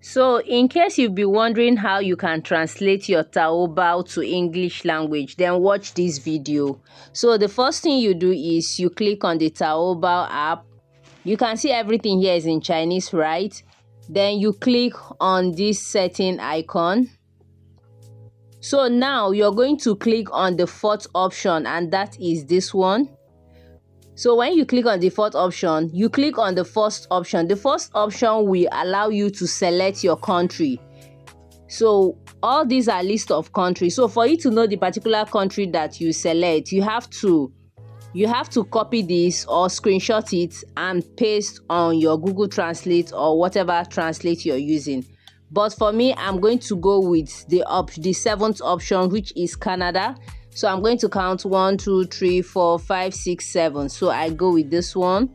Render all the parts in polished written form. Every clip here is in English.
So in case you've been wondering how you can translate your Taobao to English language, then watch this video. So the first thing you do is you click on the Taobao app. You can see everything here is in Chinese, right? Then you click on this setting icon. So now you're going to click on the fourth option, and that is this one. So when you click on the fourth option, you click on the first option. The first option will allow you to select your country. So all these are list of countries. So for you to know the particular country that you select, you have to copy this or screenshot it and paste on your Google Translate or whatever translate you're using. But for me, I'm going to go with the seventh option, which is Canada. So I'm going to count 1, 2, 3, 4, 5, 6, 7. So I go with this one.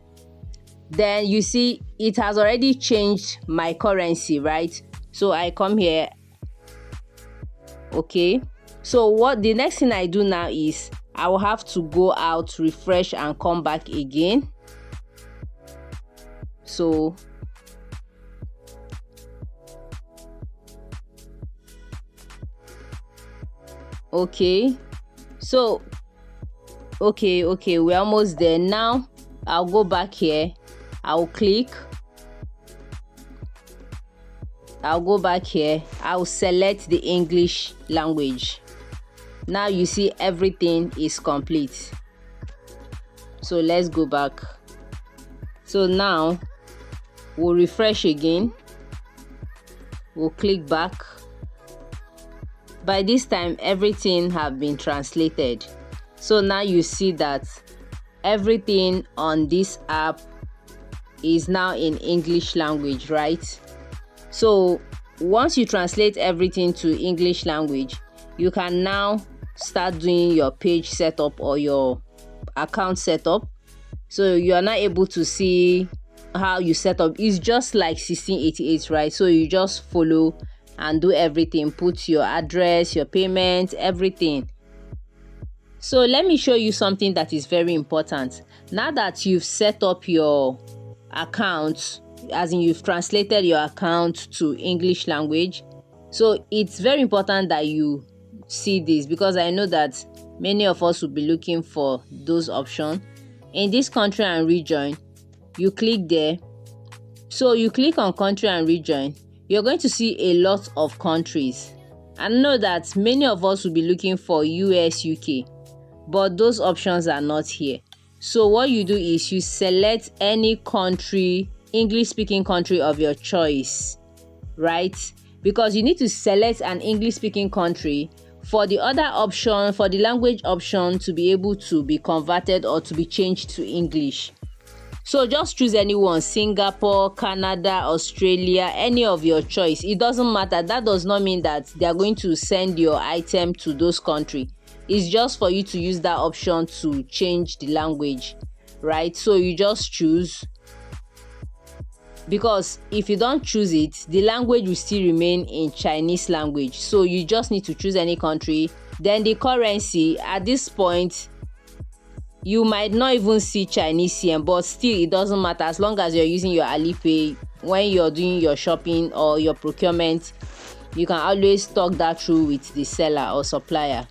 Then you see it has already changed my currency, right? So I come here. Okay. So what the next thing I do now is I will have to go out, refresh, and come back again. So okay. So okay, we're almost there. Now I'll go back here. I'll click. I'll go back here. I'll select the English language. Now you see everything is complete. So let's go back. So now we'll refresh again. We'll click back. By this time, everything have been translated. So now you see that everything on this app is now in English language, right? So once you translate everything to English language, you can now start doing your page setup or your account setup. So you are not able to see how you set up. It's just like 1688, right? So you just follow and do everything, put your address, your payment, everything. So let me show you something that is very important. Now that you've set up your account, as in you've translated your account to English language, so it's very important that you see this, because I know that many of us will be looking for those options. In this country and region, you click there. So you click on country and region, you're going to see a lot of countries. I know that many of us will be looking for US, UK, but those options are not here. So what you do is you select any country, English speaking country of your choice, right? Because you need to select an English speaking country for the other option, for the language option to be able to be converted or to be changed to English. So just choose anyone: Singapore, Canada, Australia, any of your choice. It doesn't matter. That does not mean that they are going to send your item to those countries. It's just for you to use that option to change the language, right? So you just choose, because if you don't choose it, the language will still remain in Chinese language. So you just need to choose any country. Then the currency, at this point, you might not even see Chinese yen, but still it doesn't matter as long as you're using your Alipay. When you're doing your shopping or your procurement, you can always talk that through with the seller or supplier,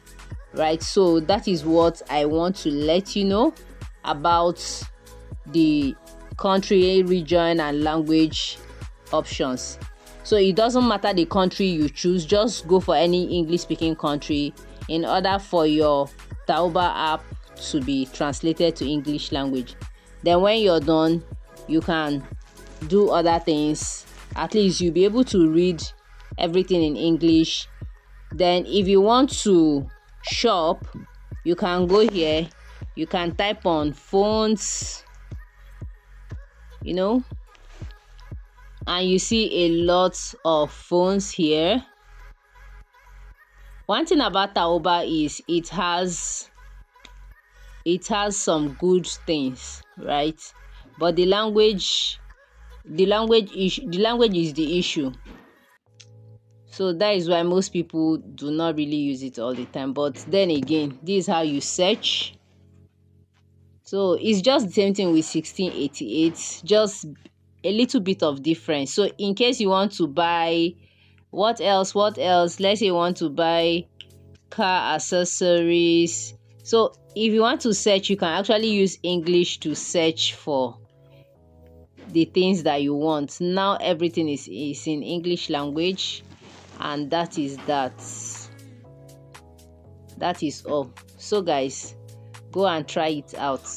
right? So that is what I want to let you know about the country, region, and language options. So it doesn't matter the country you choose, just go for any English speaking country in order for your Taobao app to be translated to English language. Then when you're done, you can do other things. At least you'll be able to read everything in English. Then if you want to shop, you can go here, you can type on phones, and you see a lot of phones here. One thing about Taobao is it has some good things, right? But the language is the issue. So that is why most people do not really use it all the time. But then again, this is how you search. So it's just the same thing with 1688, just a little bit of difference. So in case you want to buy, what else, let's say you want to buy car accessories. So if you want to search, you can actually use English to search for the things that you want. Now everything is in English language, and that is all. So guys, go and try it out.